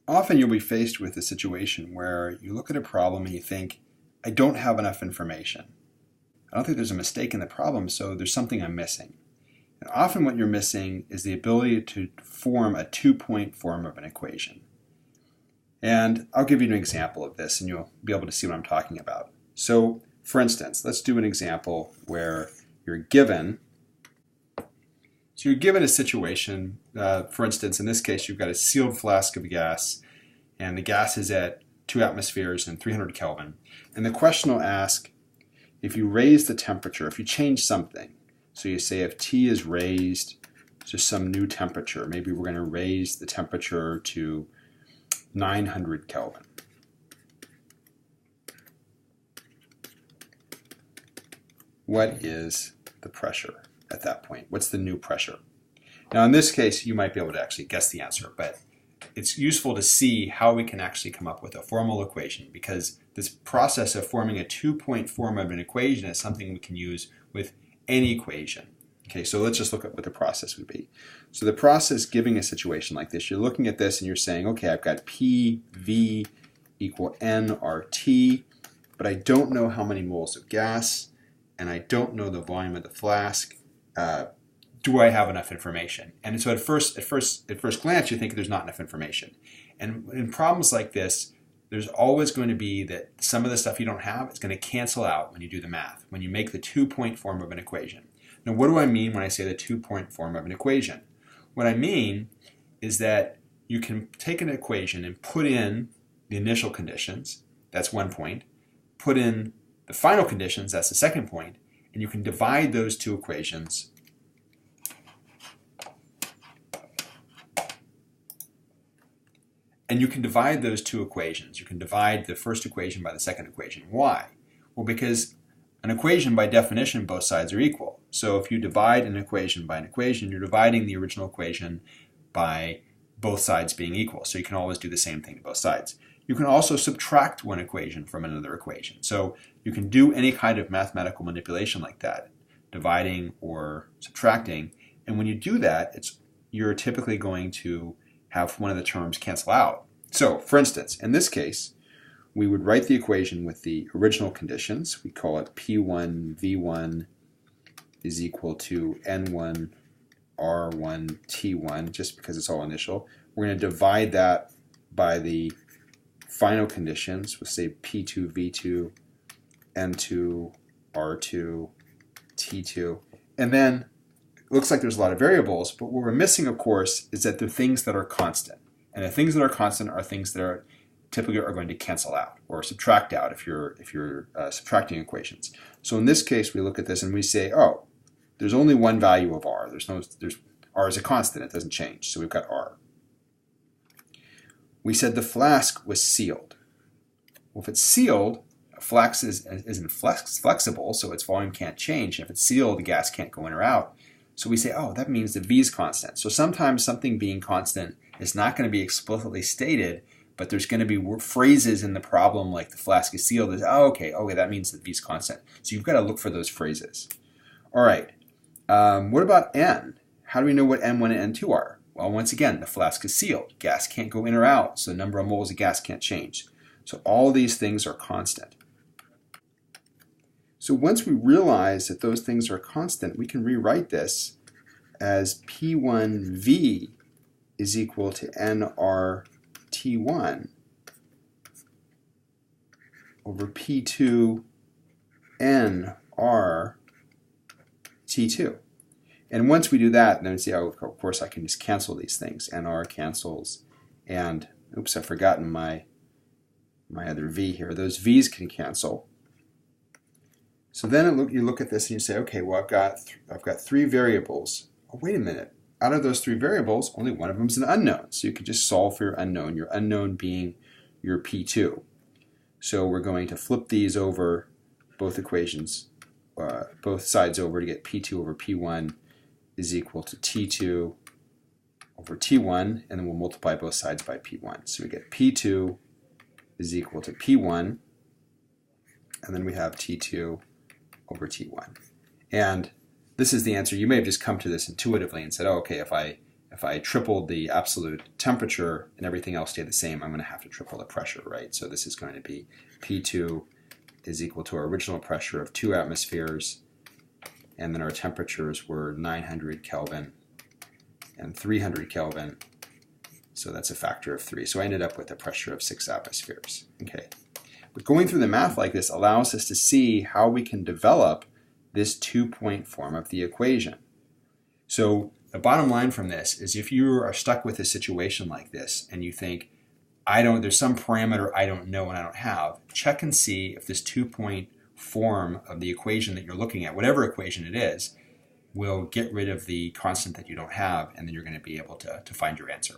Often you'll be faced with a situation where you look at a problem and you think, I don't have enough information. I don't think there's a mistake in the problem, so there's something I'm missing. And often what you're missing is the ability to form a two-point form of an equation. And I'll give you an example of this and you'll be able to see what I'm talking about. So for instance, let's do an example where you're given a situation, for instance, in this case, you've got a sealed flask of gas, and the gas is at 2 atmospheres and 300 Kelvin. And the question will ask, if you raise the temperature, if you change something, so you say if T is raised to some new temperature, maybe we're going to raise the temperature to 900 Kelvin. What is the pressure at that point? What's the new pressure? Now in this case, you might be able to actually guess the answer, but it's useful to see how we can actually come up with a formal equation, because this process of forming a two-point form of an equation is something we can use with any equation. Okay, so let's just look at what the process would be. So the process giving a situation like this, you're looking at this and you're saying, okay, I've got PV equal nRT, but I don't know how many moles of gas, and I don't know the volume of the flask. Do I have enough information? And so at first glance, you think there's not enough information. And in problems like this, there's always going to be that some of the stuff you don't have is going to cancel out when you do the math, when you make the two-point form of an equation. Now, what do I mean when I say the two-point form of an equation? What I mean is that you can take an equation and put in the initial conditions, that's one point, put in the final conditions, that's the second point, and you can divide those two equations You can divide the first equation by the second equation. Why? Well, because an equation by definition, both sides are equal. So if you divide an equation by an equation, you're dividing the original equation by both sides being equal. So you can always do the same thing to both sides. You can also subtract one equation from another equation. So you can do any kind of mathematical manipulation like that, dividing or subtracting. And when you do that, you're typically going to have one of the terms cancel out. So for instance, in this case, we would write the equation with the original conditions. We call it P1 V1 is equal to N1 R1 T1, just because it's all initial. We're going to divide that by the final conditions. We'll say P2 V2 N2 R2 T2. And then it looks like there's a lot of variables, but what we're missing, of course, is that the things that are constant. And the things that are constant are things that are typically are going to cancel out or subtract out if you're subtracting equations. So in this case, we look at this and we say, oh, there's only one value of R. R is a constant, it doesn't change, so we've got R. We said the flask was sealed. Well, if it's sealed, a flask isn't flexible, so its volume can't change. If it's sealed, the gas can't go in or out. So we say, oh, that means the V is constant. So sometimes something being constant is not going to be explicitly stated, but there's going to be phrases in the problem like the flask is sealed. Okay, that means the V is constant. So you've got to look for those phrases. All right, what about N? How do we know what N1 and N2 are? Well, once again, the flask is sealed. Gas can't go in or out, so the number of moles of gas can't change. So all these things are constant. So once we realize that those things are constant, we can rewrite this as P1V is equal to nRT1 over P2 nRT2. And once we do that, then we say, oh, of course, I can just cancel these things. nR cancels, and oops, I've forgotten my other V here. Those V's can cancel. So then you look at this and you say, okay, well, I've got three variables. Oh, wait a minute. Out of those three variables, only one of them is an unknown. So you could just solve for your unknown being your P2. So we're going to flip these over, both equations, both sides over, to get P2 over P1 is equal to T2 over T1, and then we'll multiply both sides by P1. So we get P2 is equal to P1, and then we have T2 over T1. And this is the answer. You may have just come to this intuitively and said, oh, okay, if I if I tripled the absolute temperature and everything else stayed the same, I'm going to have to triple the pressure, right? So this is going to be P2 is equal to our original pressure of 2 atmospheres, and then our temperatures were 900 Kelvin and 300 Kelvin, so that's a factor of 3. So I ended up with a pressure of 6 atmospheres. Okay. But going through the math like this allows us to see how we can develop this two-point form of the equation. So the bottom line from this is if you are stuck with a situation like this and you think, there's some parameter I don't know and I don't have, check and see if this two-point form of the equation that you're looking at, whatever equation it is, will get rid of the constant that you don't have, and then you're going to be able to find your answer.